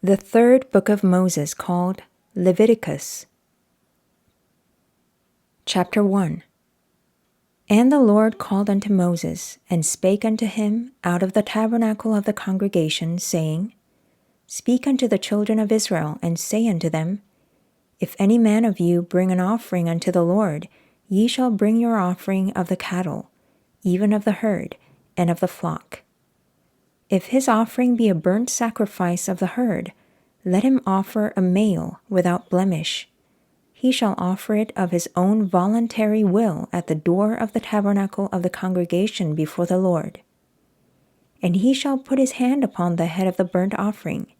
The third book of Moses, called Leviticus. Chapter 1. And the Lord called unto Moses, and spake unto him out of the tabernacle of the congregation, saying, Speak unto the children of Israel, and say unto them, If any man of you bring an offering unto the Lord, ye shall bring your offering of the cattle, even of the herd, and of the flock. If his offering be a burnt sacrifice of the herd, let him offer a male without blemish. He shall offer it of his own voluntary will at the door of the tabernacle of the congregation before the Lord. And he shall put his hand upon the head of the burnt offering,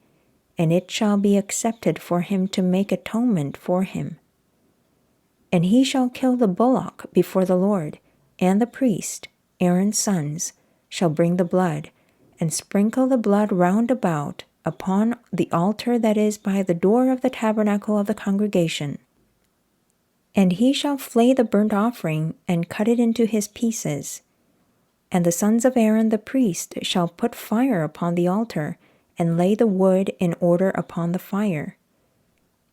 and it shall be accepted for him to make atonement for him. And he shall kill the bullock before the Lord, and the priest, Aaron's sons, shall bring the blood, and sprinkle the blood round about upon the altar that is by the door of the tabernacle of the congregation. And he shall flay the burnt offering, and cut it into his pieces. And the sons of Aaron the priest shall put fire upon the altar, and lay the wood in order upon the fire.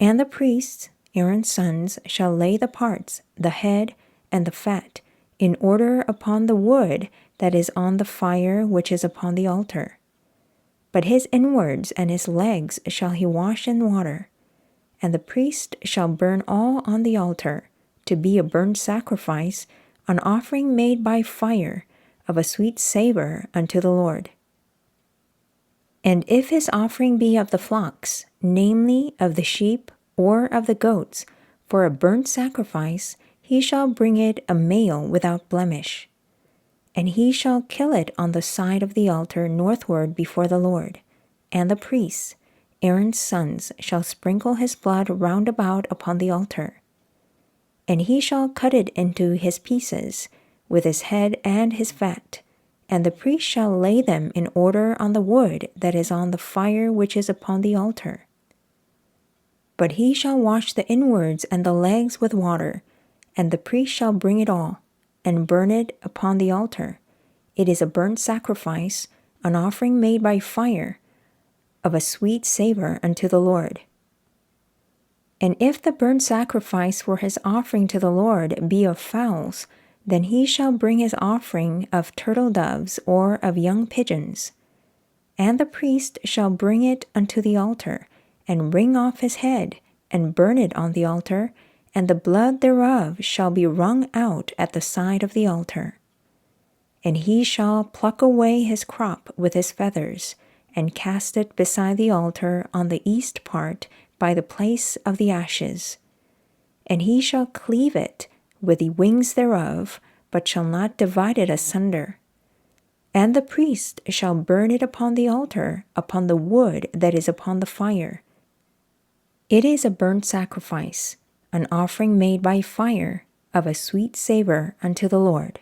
And the priests, Aaron's sons, shall lay the parts, the head, and the fat, in order upon the wood that is on the fire which is upon the altar. But his inwards and his legs shall he wash in water. And the priest shall burn all on the altar, to be a burnt sacrifice, an offering made by fire, of a sweet savour unto the Lord. And if his offering be of the flocks, namely of the sheep or of the goats, for a burnt sacrifice, he shall bring it a male without blemish. And he shall kill it on the side of the altar northward before the Lord. And the priests, Aaron's sons, shall sprinkle his blood round about upon the altar. And he shall cut it into his pieces, with his head and his fat, and the priest shall lay them in order on the wood that is on the fire which is upon the altar. But he shall wash the inwards and the legs with water, and the priest shall bring it all, and burn it upon the altar. It is a burnt sacrifice, an offering made by fire, of a sweet savour unto the Lord. And if the burnt sacrifice for his offering to the Lord be of fowls, then he shall bring his offering of turtle doves or of young pigeons. And the priest shall bring it unto the altar, and wring off his head, and burn it on the altar, and the blood thereof shall be wrung out at the side of the altar. And he shall pluck away his crop with his feathers, and cast it beside the altar on the east part by the place of the ashes. And he shall cleave it with the wings thereof, but shall not divide it asunder. And the priest shall burn it upon the altar, upon the wood that is upon the fire. It is a burnt sacrifice, an offering made by fire, of a sweet savour unto the Lord.